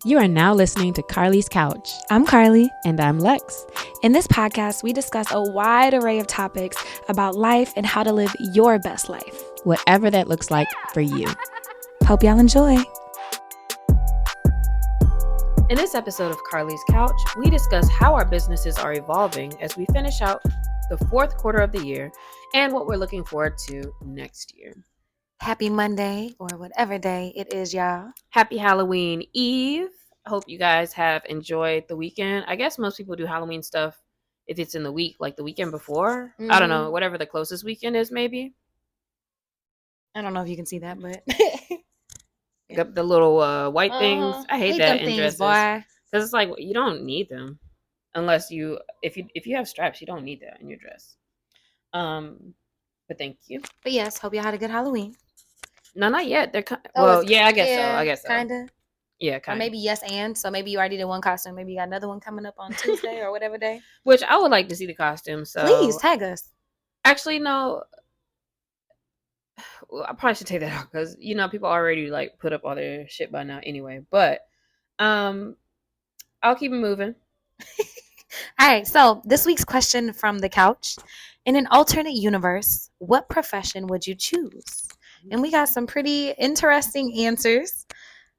You are now listening to Carlie's Couch. I'm Carlie. And I'm Lex. In this podcast, we discuss a wide array of topics about life and how to live your best life, whatever that looks like for you. Hope y'all enjoy. In this episode of Carlie's Couch, we discuss how our businesses are evolving as we finish out the fourth quarter of the year and what we're looking forward to next year. Happy Monday or whatever day it is, y'all. Happy Halloween Eve. I hope you guys have enjoyed the weekend. I guess most people do Halloween stuff if it's in the week, like the weekend before. I don't know, whatever the closest weekend is, maybe. I don't know if you can see that, but the little white things. I hate that in dresses. Because it's like you don't need them unless if you have straps, you don't need that in your dress. But thank you. But yes, hope y'all had a good Halloween. No, not yet. They're I guess so. Kind of. Yeah, kind of. Maybe yes and. So maybe you already did one costume. Maybe you got another one coming up on Tuesday or whatever day. Which I would like to see the costume. So please tag us. Actually, no. Well, I probably should take that out because people already like put up all their shit by now anyway. But I'll keep it moving. All right. So this week's question from the couch: in an alternate universe, what profession would you choose? And we got some pretty interesting answers.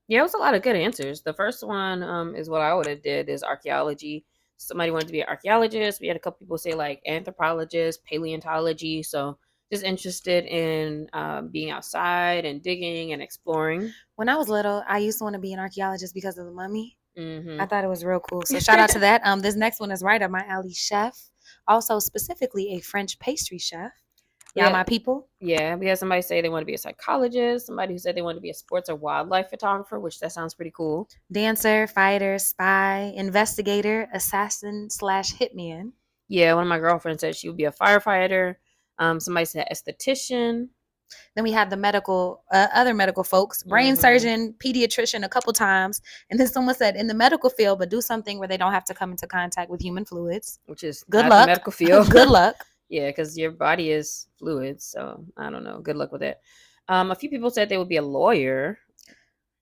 Yeah, it was a lot of good answers. The first one is what I would have did is archaeology. Somebody wanted to be an archaeologist. We had a couple people say like anthropologist, paleontology. So just interested in being outside and digging and exploring. When I was little, I used to want to be an archaeologist because of the mummy. Mm-hmm. I thought it was real cool. So shout out to that. This next one is right up my alley. Chef, also specifically a French pastry chef. Y'all my people? Yeah, we had somebody say they want to be a psychologist, somebody who said they want to be a sports or wildlife photographer, which that sounds pretty cool. Dancer, fighter, spy, investigator, assassin / hitman. Yeah, one of my girlfriends said she would be a firefighter. Somebody said esthetician. Then we have the medical, other medical folks, brain surgeon, pediatrician a couple times. And then someone said in the medical field, but do something where they don't have to come into contact with human fluids. Which is good luck. The medical field. Good luck. Yeah, because your body is fluid, so I don't know. Good luck with it. A few people said they would be a lawyer.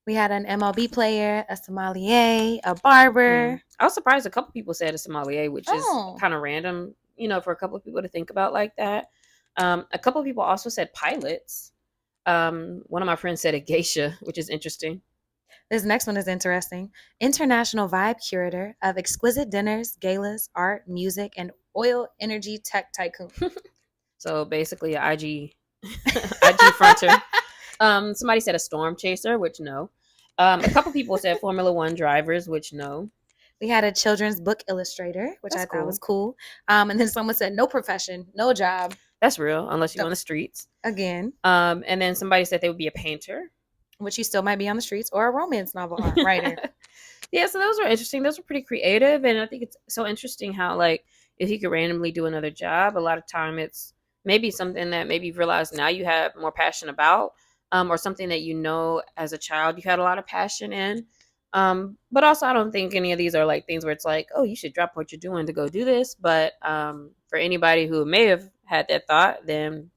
We had an MLB player, a sommelier, a barber. I was surprised a couple people said a sommelier, which is kind of random, for a couple of people to think about like that. A couple of people also said pilots. One of my friends said a geisha, which is interesting. This next one is interesting. International vibe curator of exquisite dinners, galas, art, music, and oil energy tech tycoon. So basically an IG fronter. Somebody said a storm chaser, which no. A couple people said Formula One drivers, which no. We had a children's book illustrator, which I thought was cool. And then someone said no profession, no job. That's real, unless you're on the streets. Again. And then somebody said they would be a painter. Which you still might be on the streets, or a romance novel writer. Yeah, so those were interesting. Those were pretty creative. And I think it's so interesting how, like, if you could randomly do another job, a lot of time it's maybe something that maybe you've realized now you have more passion about, or something that as a child you had a lot of passion in. But also I don't think any of these are like things where it's like, oh, you should drop what you're doing to go do this. But for anybody who may have had that thought, then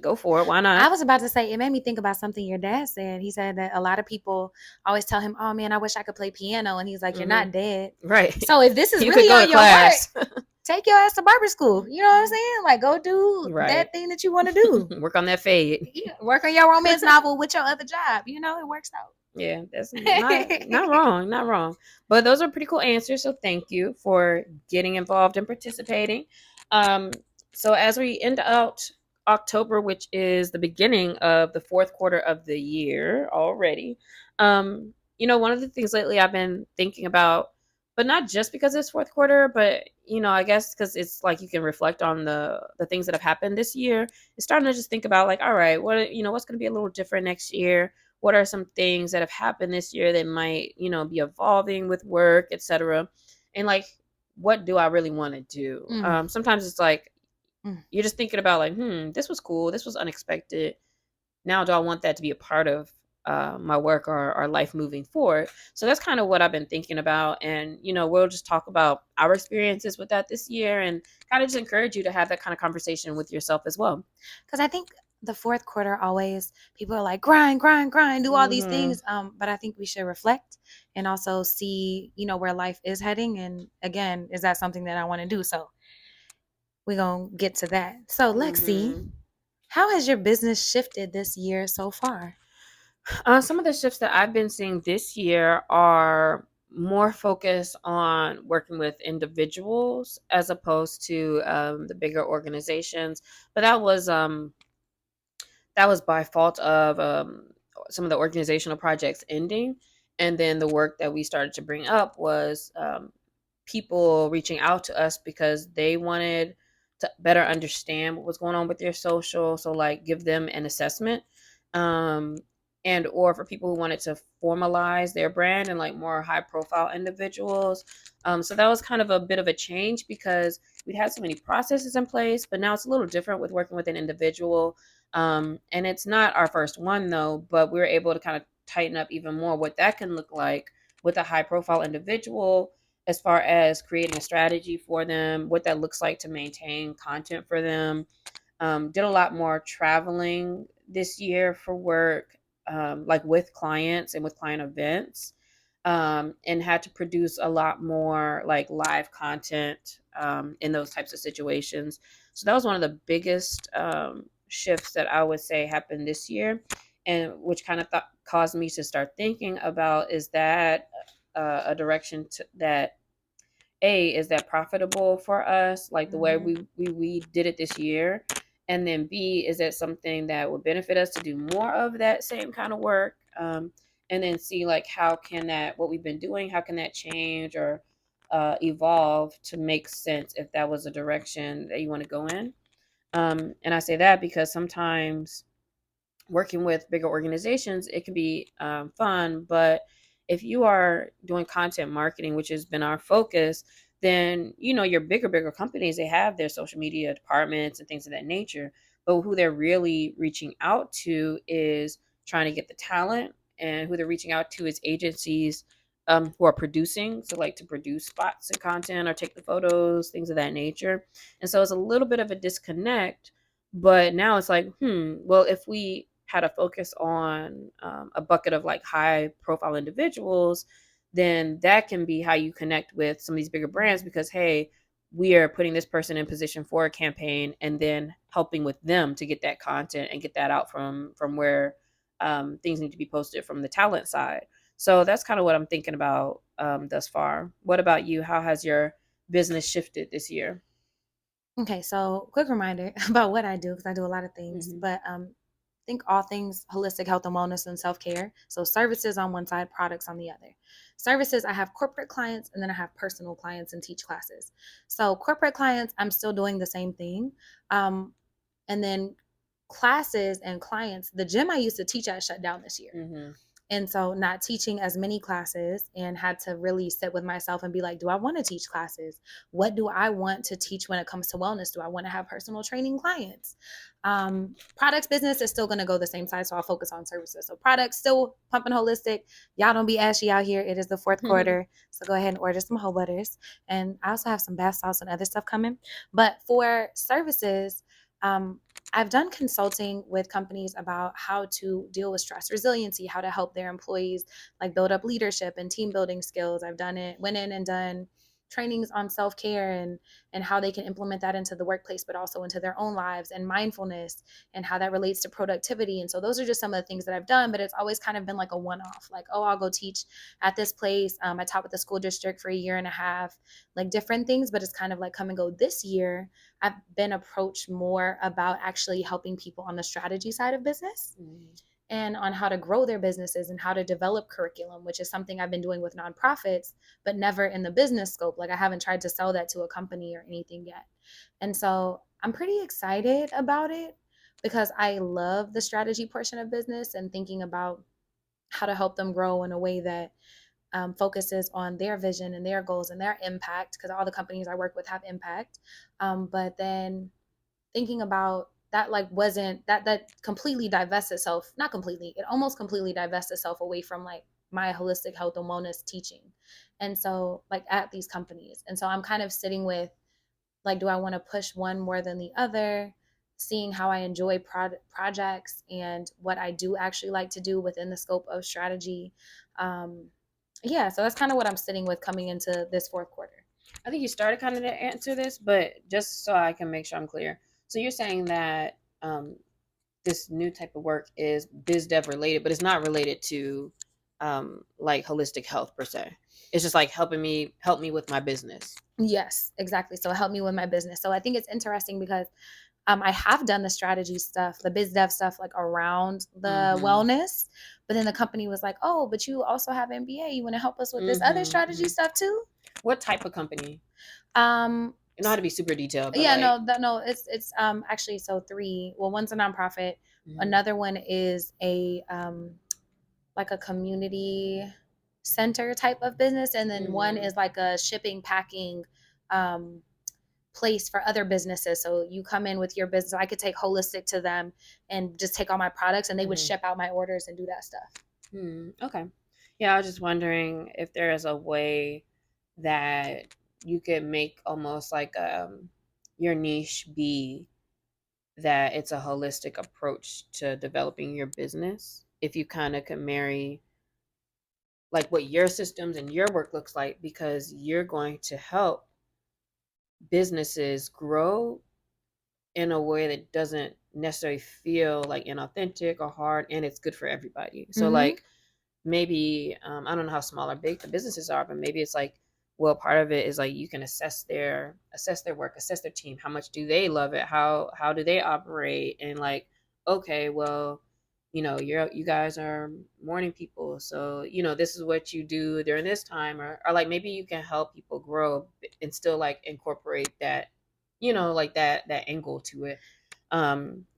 go for it. Why not? I was about to say, it made me think about something your dad said. He said that a lot of people always tell him, oh man, I wish I could play piano. And he's like, you're not dead. Right. So if this is really on your work, take your ass to barber school. You know what I'm saying? Like, go do that thing that you want to do. Work on that fade. Yeah, work on your romance novel with your other job. It works out. Yeah, that's not wrong. Not wrong. But those are pretty cool answers. So thank you for getting involved and participating. So as we end out October, which is the beginning of the fourth quarter of the year already. One of the things lately I've been thinking about, but not just because it's fourth quarter, but, I guess because it's like you can reflect on the things that have happened this year. It's starting to just think about like, all right, what's going to be a little different next year? What are some things that have happened this year that might, be evolving with work, etc. And like, what do I really want to do? Sometimes it's like, you're just thinking about like, this was cool. This was unexpected. Now, do I want that to be a part of my work or life moving forward? So that's kind of what I've been thinking about. And, we'll just talk about our experiences with that this year and kind of just encourage you to have that kind of conversation with yourself as well. Because I think the fourth quarter always people are like grind, grind, grind, do all these Mm-hmm. things. But I think we should reflect and also see, where life is heading. And again, is that something that I want to do? So we're gonna get to that. So Lexi, Mm-hmm. how has your business shifted this year so far? Some of the shifts that I've been seeing this year are more focused on working with individuals as opposed to the bigger organizations. But that was by fault of some of the organizational projects ending, and then the work that we started to bring up was people reaching out to us because they wanted to better understand what was going on with their social, so like give them an assessment, um, and or for people who wanted to formalize their brand and like more high profile individuals. So that was kind of a bit of a change because we'd had so many processes in place, but now it's a little different with working with an individual. And it's not our first one though, but we were able to kind of tighten up even more what that can look like with a high profile individual, as far as creating a strategy for them, what that looks like to maintain content for them. Did a lot more traveling this year for work, like with clients and with client events, and had to produce a lot more like live content in those types of situations. So that was one of the biggest shifts that I would say happened this year, and which kind of caused me to start thinking about, is that a direction that is that profitable for us, like the way Mm-hmm. we did it this year, and then B, is that something that would benefit us to do more of that same kind of work, and then C, like how can that, what we've been doing, how can that change or evolve to make sense if that was a direction that you want to go in. And I say that because sometimes working with bigger organizations, it can be fun. But if you are doing content marketing, which has been our focus, then your bigger companies, they have their social media departments and things of that nature. But who they're really reaching out to is trying to get the talent, and who they're reaching out to is agencies who are producing, so like to produce spots and content or take the photos, things of that nature. And so it's a little bit of a disconnect, but now it's like, well, if we had a focus on a bucket of like high profile individuals, then that can be how you connect with some of these bigger brands, because, hey, we are putting this person in position for a campaign and then helping with them to get that content and get that out from where things need to be posted from the talent side. So that's kind of what I'm thinking about thus far. What about you? How has your business shifted this year? Okay, so quick reminder about what I do because I do a lot of things, Mm-hmm. but think all things holistic health and wellness and self care. So services on one side, products on the other. Services, I have corporate clients and then I have personal clients and teach classes. So corporate clients, I'm still doing the same thing, and then classes and clients. The gym I used to teach at shut down this year. Mm-hmm. And so not teaching as many classes, and had to really sit with myself and be like, do I want to teach classes? What do I want to teach when it comes to wellness? Do I want to have personal training clients? Products business is still going to go the same side, so I'll focus on services. So products still pumping holistic. Y'all don't be ashy out here. It is the fourth quarter, so go ahead and order some whole butters. And I also have some bath salts and other stuff coming. But for services, I've done consulting with companies about how to deal with stress resiliency, how to help their employees like build up leadership and team building skills. I've done it, went in and done trainings on self-care and how they can implement that into the workplace, but also into their own lives, and mindfulness and how that relates to productivity. And so those are just some of the things that I've done, but it's always kind of been like a one-off, like, oh, I'll go teach at this place. I taught with the school district for a year and a half, like different things, but it's kind of like come and go. This year I've been approached more about actually helping people on the strategy side of business Mm-hmm. and on how to grow their businesses and how to develop curriculum, which is something I've been doing with nonprofits, but never in the business scope. Like I haven't tried to sell that to a company or anything yet. And so I'm pretty excited about it because I love the strategy portion of business and thinking about how to help them grow in a way that focuses on their vision and their goals and their impact, because all the companies I work with have impact. But then thinking about that, like, wasn't that completely divests itself, not completely, it almost completely divests itself away from like my holistic health and wellness teaching. And so like at these companies, and so I'm kind of sitting with like, do I want to push one more than the other? seeing how I enjoy projects and what I do actually like to do within the scope of strategy. Um, yeah, so that's kind of what I'm sitting with coming into this fourth quarter. I think you started kind of to answer this, but just so I can make sure I'm clear. So you're saying that this new type of work is biz dev related, but it's not related to like holistic health per se. It's just like help me with my business. Yes, exactly. So it helped me with my business. So I think it's interesting because I have done the strategy stuff, the biz dev stuff, like around the Mm-hmm. wellness. But then the company was like, "Oh, but you also have MBA. You want to help us with this other Mm-hmm. strategy Mm-hmm. stuff too?" What type of company? Um, You know how to be super detailed, but yeah, like. no, it's actually so three. Well, one's a nonprofit. Mm-hmm. Another one is a like a community center type of business, and then one Mm-hmm. is like a shipping packing um place for other businesses. So you come in with your business. I could take holistic to them and just take all my products, and they would Mm-hmm. ship out my orders and do that stuff. Okay. Yeah, I was just wondering if there is a way that you could make almost like your niche be that it's a holistic approach to developing your business. If you kind of can marry like what your systems and your work looks like, because you're going to help businesses grow in a way that doesn't necessarily feel like inauthentic or hard, and it's good for everybody. So Mm-hmm. like maybe I don't know how small or big the businesses are, but maybe it's like, well, part of it is like you can assess their work, assess their team, how much do they love it, how do they operate, and like, okay, well, you guys are morning people, so this is what you do during this time, or like maybe you can help people grow and still like incorporate that, like that angle to it,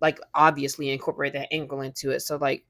like obviously incorporate that angle into it, so like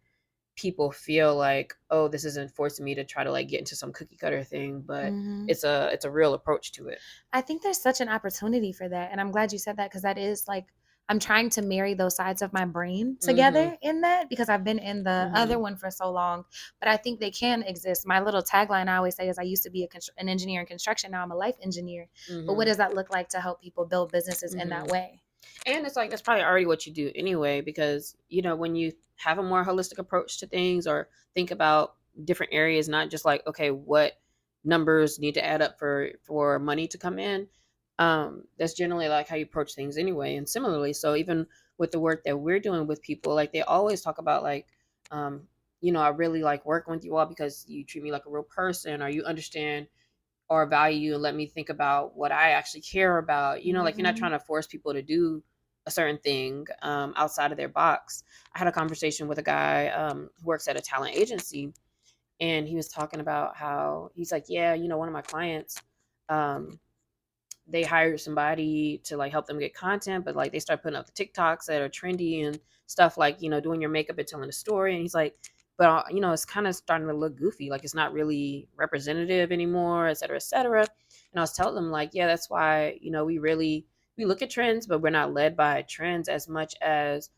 people feel like, oh, this isn't forcing me to try to like get into some cookie cutter thing, but Mm-hmm. it's a real approach to it. I think there's such an opportunity for that. And I'm glad you said that because that is like, I'm trying to marry those sides of my brain Mhm. together in that because I've been in the other Mhm. one for so long. But I think they can exist. My little tagline I always say is I used to be an engineer in construction. Now I'm a life engineer. But what Mhm. does that look like to help people build businesses in that Mhm. way? And it's like that's probably already what you do anyway, because when you have a more holistic approach to things or think about different areas, not just like, okay, what numbers need to add up for money to come in. That's generally like how you approach things anyway. And similarly, so even with the work that we're doing with people, like they always talk about like, um, I really like working with you all because you treat me like a real person, or you understand or value and let me think about what I actually care about. Like you're not Mm-hmm. trying to force people to do a certain thing outside of their box. I had a conversation with a guy who works at a talent agency, and he was talking about how he's like, yeah, one of my clients, um, they hired somebody to like help them get content, but like they start putting up the TikToks that are trendy and stuff like, doing your makeup and telling a story. And he's like, but it's kind of starting to look goofy. Like it's not really representative anymore, et cetera, et cetera. And I was telling them like, yeah, that's why, we look at trends, but we're not led by trends as much as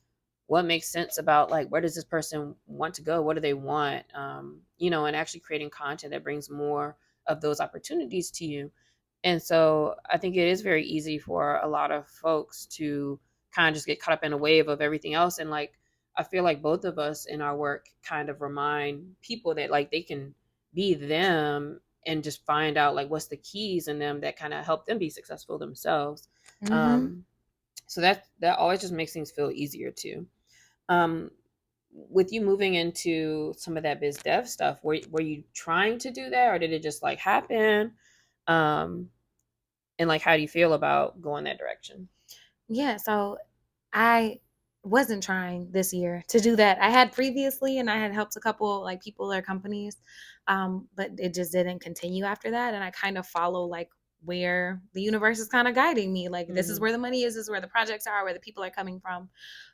what makes sense about like where does this person want to go, what do they want, and actually creating content that brings more of those opportunities to you. And so I think it is very easy for a lot of folks to kind of just get caught up in a wave of everything else. And like, I feel like both of us in our work kind of remind people that like they can be them and just find out like what's the keys in them that kind of help them be successful themselves. Mm-hmm. Um, so that always just makes things feel easier too. Um, with you moving into some of that biz dev stuff, were you trying to do that, or did it just like happen? Um, and like, how do you feel about going that direction? Yeah. So I wasn't trying this year to do that. I had previously, and I had helped a couple like people or companies, but it just didn't continue after that. And I kind of follow like where the universe is kind of guiding me. Like this is Mhm. where the money is, this is where the projects are, where the people are coming from.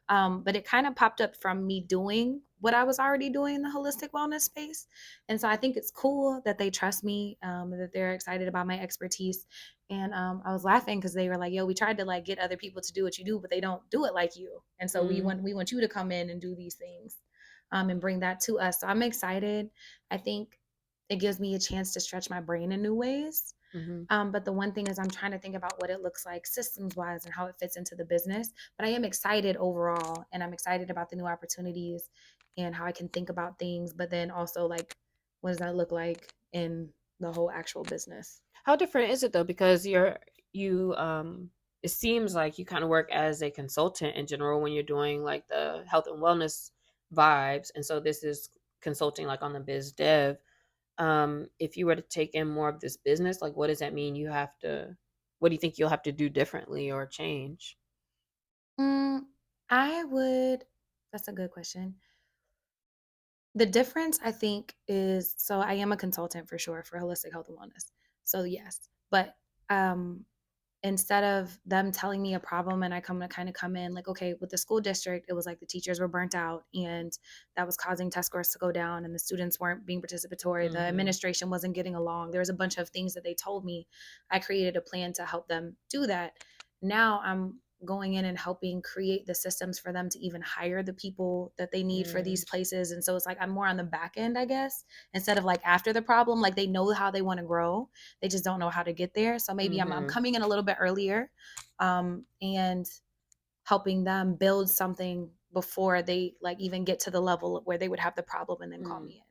But it kind of popped up from me doing what I was already doing in the holistic wellness space. And so I think it's cool that they trust me, that they're excited about my expertise. And I was laughing because they were like, "Yo, we tried to like get other people to do what you do, but they don't do it like you. And so we want Mhm. we want you to come in and do these things, and bring that to us." So I'm excited. I think it gives me a chance to stretch my brain in new ways. Mm-hmm. But the one thing is, I'm trying to think about what it looks like systems wise and how it fits into the business. But I am excited overall, and I'm excited about the new opportunities and how I can think about things. But then also, like, what does that look like in the whole actual business? How different is it though? Because you it seems like you kind of work as a consultant in general when you're doing like the health and wellness vibes, and so this is consulting like on the biz dev. If you were to take in more of this business, like what does that mean? What do you think you'll have to do differently or change? Mm, I would. That's a good question. The difference, I think, is so I am a consultant for sure for holistic health and wellness. So yes, but um, instead of them telling me a problem and I come in like, okay, with the school district, it was like the teachers were burnt out and that was causing test scores to go down and the students weren't being participatory. The Mm-hmm. administration wasn't getting along. There was a bunch of things that they told me. I created a plan to help them do that. Now I'm going in and helping create the systems for them to even hire the people that they need for these places. And so it's like I'm more on the back end, I guess, instead of like after the problem. Like they know how they want to grow, they just don't know how to get there. So maybe I'm Mm-hmm. coming in a little bit earlier, and helping them build something before they like even get to the level where they would have the problem and then call Mm-hmm. me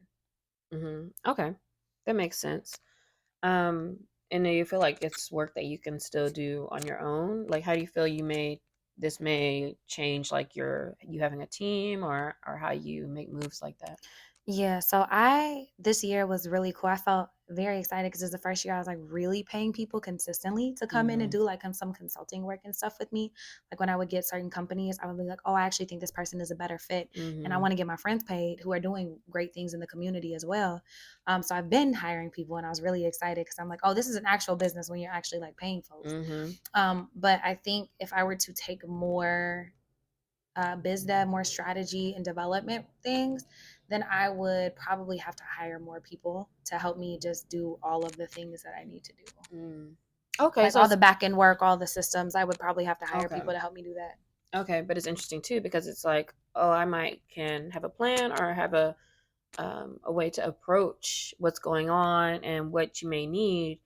in. Okay, that makes sense. Um, and do you feel like it's work that you can still do on your own? Like, how do you feel this may change like you having a team or how you make moves like that? Yeah, so I this year was really cool. I felt very excited because it's the first year I was like really paying people consistently to come in and Mm-hmm. do like some consulting work and stuff with me. Like when I would get certain companies, I would be like, "Oh, I actually think this person is a better fit, and I Mm-hmm. want to get my friends paid who are doing great things in the community as well." So I've been hiring people, and I was really excited because I'm like, "Oh, this is an actual business when you're actually like paying folks." Mm-hmm. But I think if I were to take more biz dev, more strategy and development things, then I would probably have to hire more people to help me just do all of the things that I need to do. Mm. Okay, Like so all it's the back end work, all the systems, I would probably have to hire okay. people to help me do that. Okay, but it's interesting too because it's like, oh, I might can have a plan or have a way to approach what's going on and what you may need,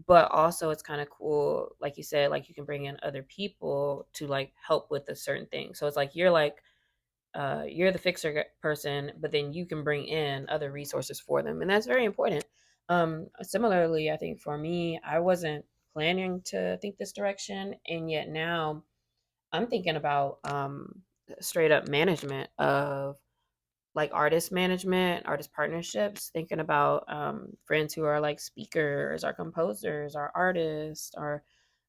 but also it's kind of cool, like you said, like you can bring in other people to like help with a certain thing. So it's like you're the person, but then you can bring in other resources for them, and that's very important. Similarly, I think for me, I wasn't planning to think this direction, and yet now I'm thinking about straight up management of like artist management, artist partnerships, thinking about friends who are like speakers, our composers, our artists, our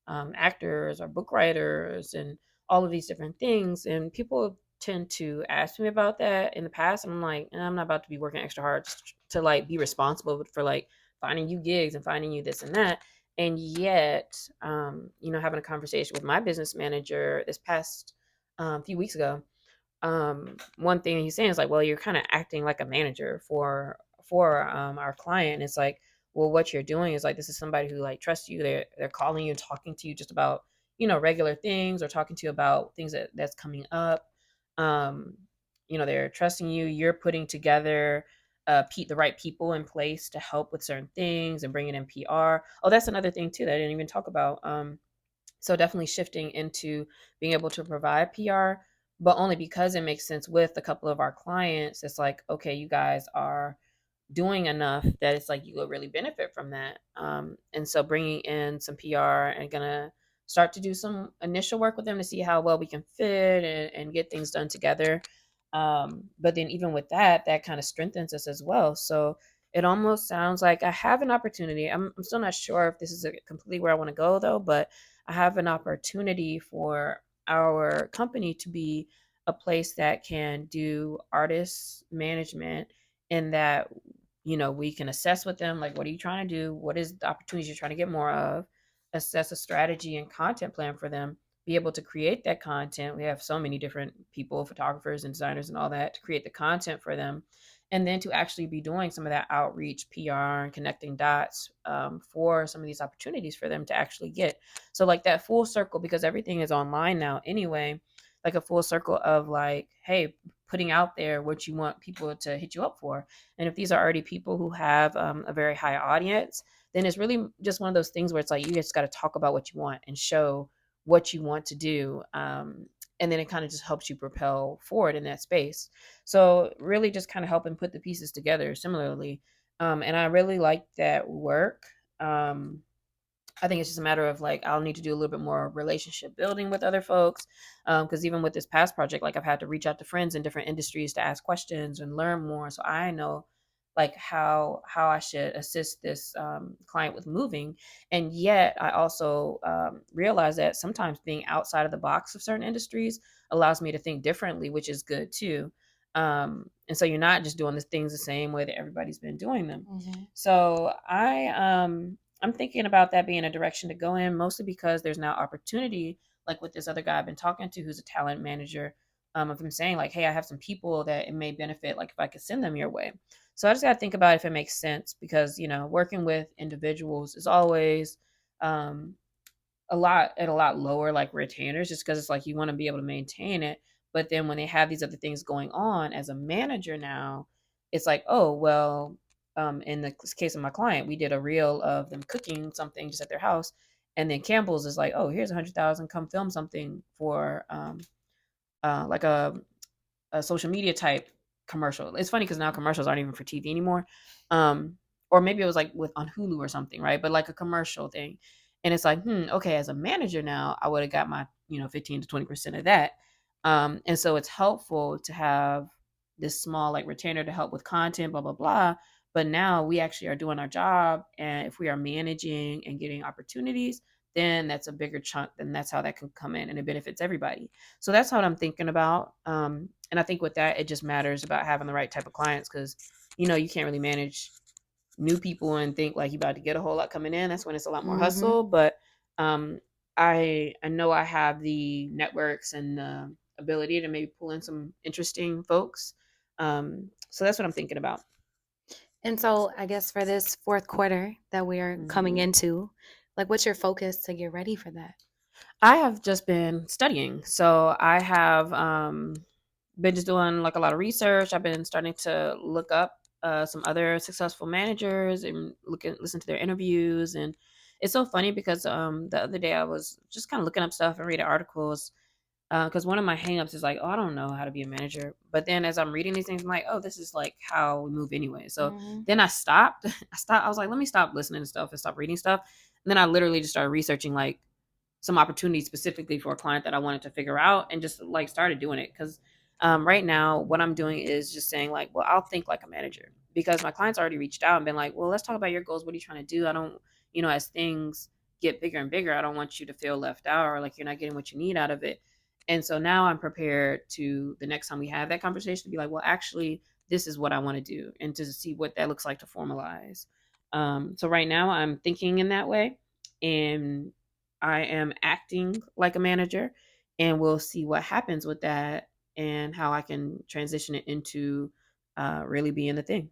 actors, our book writers, and all of these different things. And people tend to ask me about that in the past. And I'm like, I'm not about to be working extra hard to like be responsible for like finding you gigs and finding you this and that. And yet, having a conversation with my business manager this past few weeks ago, one thing he's saying is like, well, you're kind of acting like a manager for our client. It's like, well, what you're doing is like, this is somebody who like trusts you. They're calling you and talking to you just about regular things or talking to you about things that's coming up. um they're trusting you. You're putting together the right people in place to help with certain things and bringing in PR. Oh, that's another thing too that I didn't even talk about. So definitely shifting into being able to provide PR, but only because it makes sense with a couple of our clients. It's like, okay, you guys are doing enough that it's like you will really benefit from that. And so bringing in some PR and gonna start to do some initial work with them to see how well we can fit and get things done together. But then even with that, that kind of strengthens us as well. So it almost sounds like I have an opportunity. I'm still not sure if this is completely where I want to go though, but I have an opportunity for our company to be a place that can do artist management, and that we can assess with them, like, what are you trying to do, what is the opportunities you're trying to get more of, assess a strategy and content plan for them, be able to create that content. We have so many different people, photographers and designers and all that, to create the content for them, and then to actually be doing some of that outreach PR and connecting dots, for some of these opportunities for them to actually get. So like that full circle, because everything is online now anyway, like a full circle of like, hey, putting out there what you want people to hit you up for. And if these are already people who have a very high audience, then it's really just one of those things where it's like you just got to talk about what you want and show what you want to do. And then it kind of just helps you propel forward in that space. So really just kind of helping put the pieces together similarly. And I really like that work. I think it's just a matter of like I'll need to do a little bit more relationship building with other folks, because even with this past project, like I've had to reach out to friends in different industries to ask questions and learn more, so I know like how I should assist this client with moving. And yet I also realize that sometimes being outside of the box of certain industries allows me to think differently, which is good too. And so you're not just doing the things the same way that everybody's been doing them. Mm-hmm. So I'm thinking about that being a direction to go in, mostly because there's now opportunity, like with this other guy I've been talking to who's a talent manager, of him saying like, hey, I have some people that it may benefit, like if I could send them your way. So I just got to think about if it makes sense, because working with individuals is always um, a lot lower like retainers, just because it's like you want to be able to maintain it. But then when they have these other things going on as a manager now, it's like, oh well, in the case of my client, we did a reel of them cooking something just at their house, and then Campbell's is like, oh, here's 100,000, come film something for like a social media type commercial. It's funny because now commercials aren't even for TV anymore. Or maybe it was like with on Hulu or something, right? But like a commercial thing. And it's like, okay, as a manager now, I would have got my, 15 to 20% of that. And so it's helpful to have this small like retainer to help with content, blah, blah, blah. But now we actually are doing our job. And if we are managing and getting opportunities, then that's a bigger chunk. Then that's how that can come in and it benefits everybody. So that's what I'm thinking about. And I think with that, it just matters about having the right type of clients, because, you can't really manage new people and think like you about to get a whole lot coming in. That's when it's a lot more Mm-hmm. hustle. But I know I have the networks and the ability to maybe pull in some interesting folks. So that's what I'm thinking about. And so I guess for this fourth quarter that we're coming Mhm. into, like what's your focus to get ready for that? I have just been studying. So I have been just doing like a lot of research. I've been starting to look up some other successful managers and listen to their interviews. And it's so funny because the other day I was just kind of looking up stuff and reading articles, because one of my hangups is like, oh, I don't know how to be a manager. But then as I'm reading these things, I'm like, oh, this is like how we move anyway. So Mm-hmm. then I stopped. I was like, let me stop listening to stuff and stop reading stuff. And then I literally just started researching like some opportunities specifically for a client that I wanted to figure out, and just like started doing it. Because right now, what I'm doing is just saying like, well, I'll think like a manager, because my clients already reached out and been like, well, let's talk about your goals. What are you trying to do? I don't, as things get bigger and bigger, I don't want you to feel left out or like you're not getting what you need out of it. And so now I'm prepared to the next time we have that conversation to be like, well, actually, this is what I want to do, and to see what that looks like to formalize. So right now I'm thinking in that way, and I am acting like a manager, and we'll see what happens with that and how I can transition it into really being the thing.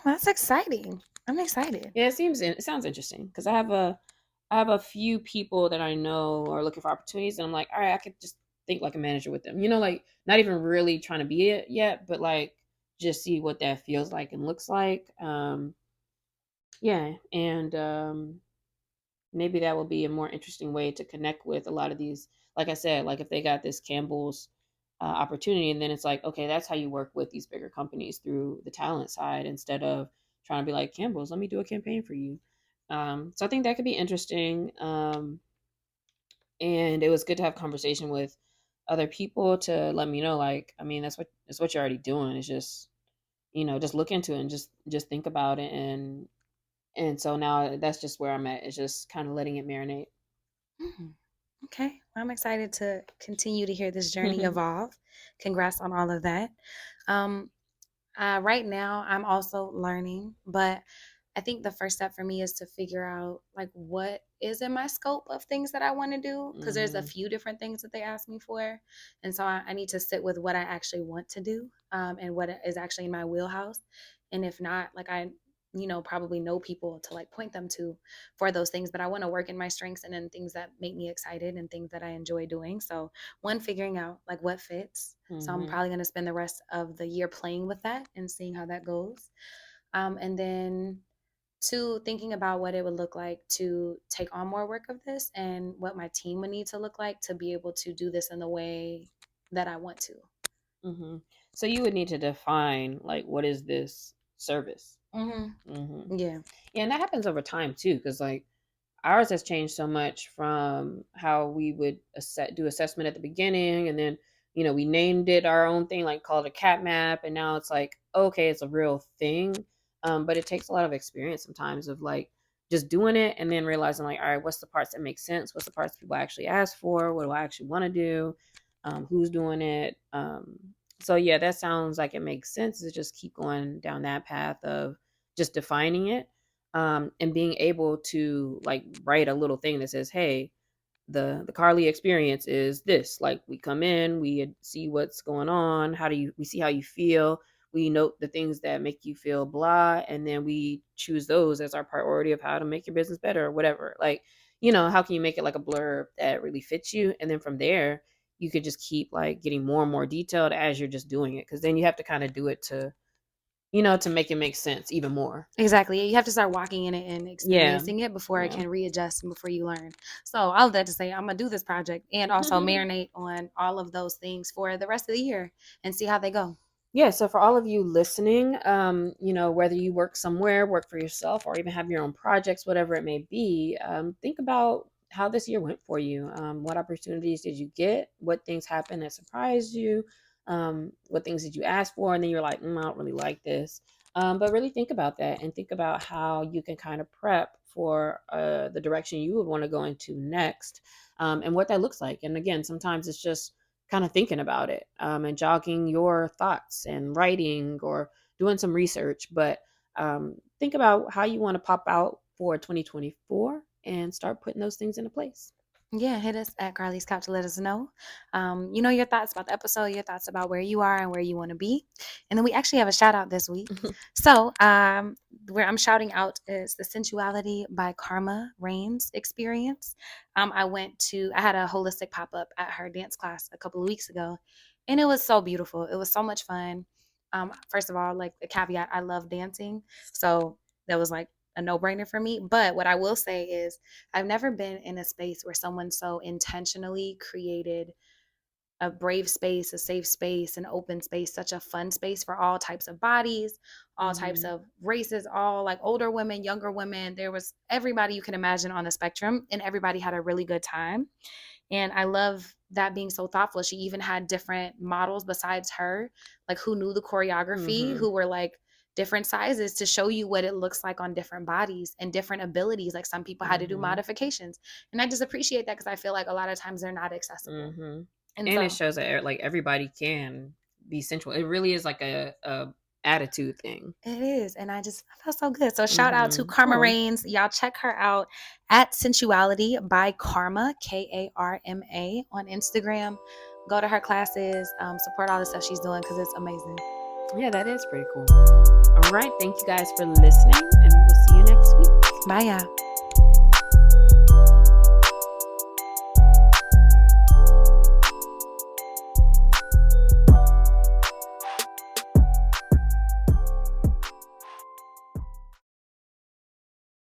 That's exciting. I'm excited. Yeah, it sounds interesting, because I have a few people that I know are looking for opportunities, and I'm like, all right, I could just think like a manager with them. Like not even really trying to be it yet, but like just see what that feels like and looks like. Yeah, and maybe that will be a more interesting way to connect with a lot of these. Like I said, like if they got this Campbell's opportunity, and then it's like, okay, that's how you work with these bigger companies, through the talent side, instead of trying to be like, Campbell's, let me do a campaign for you. So I think that could be interesting. And it was good to have conversation with other people to let me know, like, I mean, that's what you're already doing. It's just, just look into it and just think about it. And so now that's just where I'm at. It's just kind of letting it marinate. Mhm. Okay. I'm excited to continue to hear this journey evolve. Congrats on all of that. Um, right now, I'm also learning, but I think the first step for me is to figure out like what is in my scope of things that I want to do, because there's a Mhm. few different things that they ask me for, and so I need to sit with what I actually want to do, and what is actually in my wheelhouse, and if not, like I probably know people to like point them to for those things, but I want to work in my strengths and in things that make me excited and things that I enjoy doing. So one, figuring out like what fits. So I'm Mhm. probably going to spend the rest of the year playing with that and seeing how that goes. And then to thinking about what it would look like to take on more work of this and what my team would need to look like to be able to do this in the way that I want to. Mm-hmm. So you would need to define like what is this service? Mm-hmm. Mm-hmm. Yeah. Yeah, and that happens over time too, because like ours has changed so much from how we would do assessment at the beginning, and then we named it our own thing, like called it a cat map, and now it's like okay, it's a real thing. But it takes a lot of experience sometimes of like just doing it and then realizing like all right, what's the parts that make sense, what's the parts people actually ask for, what do I actually want to do, who's doing it. So yeah, that sounds like it makes sense to just keep going down that path of just defining it, and being able to like write a little thing that says, "Hey, the Carlie experience is this. Like, we come in, we see what's going on. We see how you feel. We note the things that make you feel blah, and then we choose those as our priority of how to make your business better or whatever. Like, how can you make it like a blurb that really fits you, and then from there." You could just keep like getting more and more detailed as you're just doing it, because then you have to kind of do it to make it make sense even more. Exactly. You have to start walking in it and Yeah. experiencing it before it Yeah. can readjust and before you learn. So all of that to say, I'm gonna do this project and also marinate on all of those things for the rest of the year and see how they go. Yeah, so for all of you listening, whether you work somewhere, work for yourself, or even have your own projects, whatever it may be, think about how this year went for you. What opportunities did you get? What things happened that surprised you? What things did you ask for? And then you're like, I don't really like this. But really think about that and think about how you can kind of prep for the direction you would want to go into next, and what that looks like. And again, sometimes it's just kind of thinking about it, and jogging your thoughts and writing or doing some research. But think about how you want to pop out for 2024 and start putting those things into place. Yeah, hit us at Carly's Couch to let us know. Your thoughts about the episode, your thoughts about where you are and where you want to be. And then we actually have a shout out this week. So, where I'm shouting out is the Sensuality by Karma Reigns experience. I had a holistic pop up at her dance class a couple of weeks ago, and it was so beautiful. It was so much fun. First of all, like the caveat, I love dancing. So, that was like a no brainer for me. But what I will say is, I've never been in a space where someone so intentionally created a brave space, a safe space, an open space, such a fun space for all types of bodies, all types Mm-hmm. of races, all like older women, younger women. There was everybody you can imagine on the spectrum, and everybody had a really good time. And I love that being so thoughtful. She even had different models besides her, like who knew the choreography, Mm-hmm. who were like different sizes to show you what it looks like on different bodies and different abilities. Like some people had to do Mm-hmm. modifications. And I just appreciate that because I feel like a lot of times they're not accessible. Mm-hmm. And And it so shows that like everybody can be sensual. It really is like a attitude thing. it is. And I felt so good. So shout out to Mm-hmm. Karma Cool. Reigns. Y'all check her out at Sensuality by Karma, Karma, on Instagram. Go to her classes, support all the stuff she's doing because it's amazing. Yeah, that is pretty cool. All right, thank you guys for listening, and we'll see you next week. Bye, y'all.